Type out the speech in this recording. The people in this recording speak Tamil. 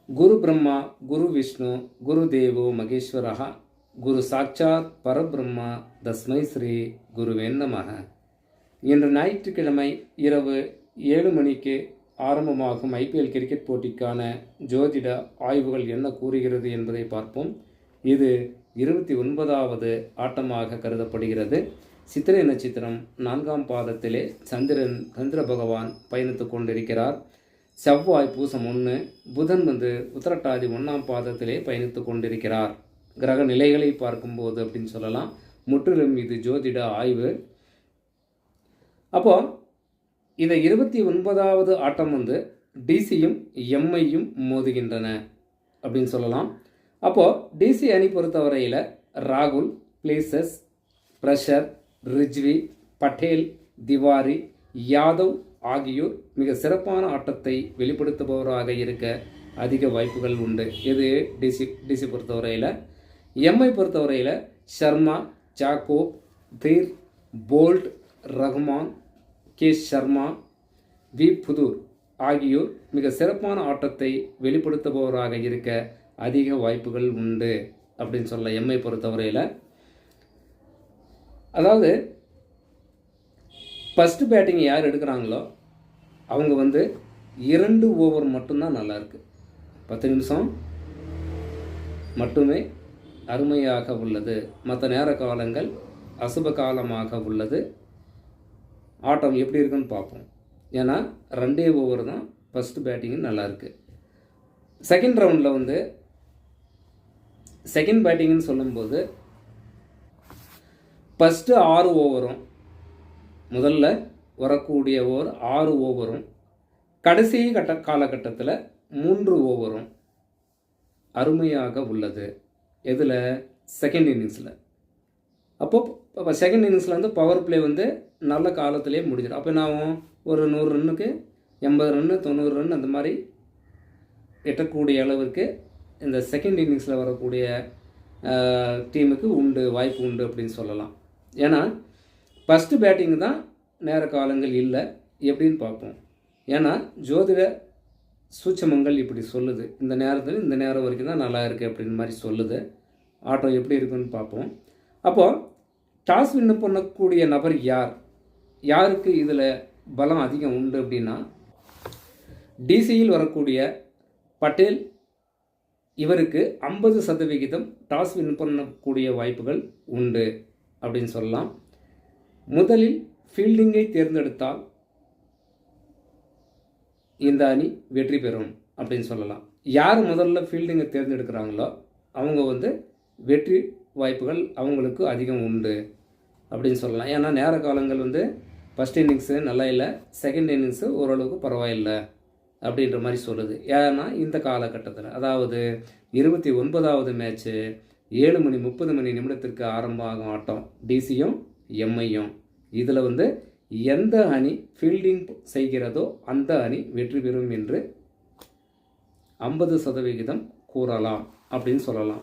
குரு பிரம்மா குரு விஷ்ணு குரு தேவோ மகேஸ்வரஹா குரு சாட்சாத் பரபிரம்மா தஸ்மை ஸ்ரீ குருவே நமஹ. இன்று ஞாயிற்றுக்கிழமை இரவு 7 மணிக்கு ஆரம்பமாகும் IPL கிரிக்கெட் போட்டிக்கான ஜோதிட ஆய்வுகள் என்ன கூறுகிறது என்பதை பார்ப்போம். இது 29வது ஆட்டமாக கருதப்படுகிறது. சித்திரை நட்சத்திரம் 4ஆம் பாதத்திலே சந்திர பகவான் பயணித்துக் கொண்டிருக்கிறார். செவ்வாய் பூசம் 1, புதன் உத்திரட்டாதி 1ஆம் பாதத்திலே பயணித்துக் கொண்டிருக்கிறார். கிரக நிலைகளை பார்க்கும்போது அப்படின்னு சொல்லலாம். முற்றிலும் இது ஜோதிட ஆய்வு. அப்போ இந்த 29வது ஆட்டம் டிசியும் எம்ஐயும் மோதுகின்றன அப்படின்னு சொல்லலாம். அப்போது டிசி அணி பொறுத்தவரையில் ராகுல், பிளேசஸ், பிரஷர், ரிஜ்வி, பட்டேல், திவாரி, யாதவ் ஆகியோர் மிக சிறப்பான ஆட்டத்தை வெளிப்படுத்துபவராக இருக்க அதிக வாய்ப்புகள் உண்டு. இது டிசி பொறுத்தவரையில். எம்ஐ பொறுத்தவரையில் Sharma, Jacob, Dhir, Boult, Rahman, K Sharma, V Puthur ஆகியோர் மிக சிறப்பான ஆட்டத்தை வெளிப்படுத்துபவராக இருக்க அதிக வாய்ப்புகள் உண்டு அப்படின்னு சொல்ல எம்ஐ பொறுத்தவரையில். அதாவது ஃபஸ்ட்டு பேட்டிங் யார் எடுக்கிறாங்களோ அவங்க 2 ஓவர் மட்டும்தான் நல்லாயிருக்கு. 10 நிமிஷம் மட்டுமே அருமையாக உள்ளது. மற்ற நேர காலங்கள் அசுப காலமாக உள்ளது. ஆட்டம் எப்படி இருக்குன்னு பார்ப்போம். ஏன்னா 2 ஓவர் தான் ஃபஸ்ட்டு பேட்டிங்கு நல்லாயிருக்கு. செகண்ட் ரவுண்டில் செகண்ட் பேட்டிங்னு சொல்லும்போது ஃபஸ்ட்டு 6 ஓவரும் முதல்ல வரக்கூடிய ஓவர் 6 ஓவரும் கடைசி காலகட்டத்தில் 3 ஓவரும் அருமையாக உள்ளது. எதில்? செகண்ட் இன்னிங்ஸில். அப்போது செகண்ட் இன்னிங்ஸில் பவர் பிளே நல்ல காலத்திலே முடிஞ்சிடும். அப்போ நான் ஒரு 100 ரன்னுக்கு 80 ரன்னு 90 ரன் அந்த மாதிரி எட்டக்கூடிய அளவிற்கு இந்த செகண்ட் இன்னிங்ஸில் வரக்கூடிய டீமுக்கு வாய்ப்பு உண்டு அப்படின்னு சொல்லலாம். ஏன்னா ஃபஸ்ட்டு பேட்டிங் தான் நேர காலங்கள் இல்லை. எப்படின்னு பார்ப்போம். ஏன்னா ஜோதிட சூட்சமங்கள் இப்படி சொல்லுது. இந்த நேரத்தில் இந்த நேரம் வரைக்கும் தான் நல்லா இருக்குது அப்படின்னு மாதிரி சொல்லுது. ஆட்டம் எப்படி இருக்குன்னு பார்ப்போம். அப்போது டாஸ் வின் பண்ணக்கூடிய நபர் யாருக்கு இதில் பலம் அதிகம் உண்டு அப்படின்னா டிசியில் வரக்கூடிய பட்டேல். இவருக்கு 50% டாஸ் வின் பண்ணக்கூடிய வாய்ப்புகள் உண்டு அப்படின்னு சொல்லலாம். முதலில் ஃபீல்டிங்கை தேர்ந்தெடுத்தால் இந்த அணி வெற்றி பெறும் அப்படின்னு சொல்லலாம். யார் முதல்ல ஃபீல்டிங்கை தேர்ந்தெடுக்கிறாங்களோ அவங்க வெற்றி வாய்ப்புகள் அவங்களுக்கு அதிகம் உண்டு அப்படின்னு சொல்லலாம். ஏன்னா நேர காலங்கள் ஃபஸ்ட் இன்னிங்ஸு நல்லா இல்லை, செகண்ட் இன்னிங்ஸு ஓரளவுக்கு பரவாயில்லை அப்படின்ற மாதிரி சொல்லுது. ஏன்னா இந்த காலகட்டத்தில், அதாவது 29வது மேட்ச்சு 7:30 நிமிடத்திற்கு ஆரம்பமாகும் ஆட்டம் டிசியும் எம்ஐயும். இதில் எந்த அணி ஃபீல்டிங் செய்கிறதோ அந்த அணி வெற்றி பெறும் என்று 50% கூறலாம் அப்படின்னு சொல்லலாம்.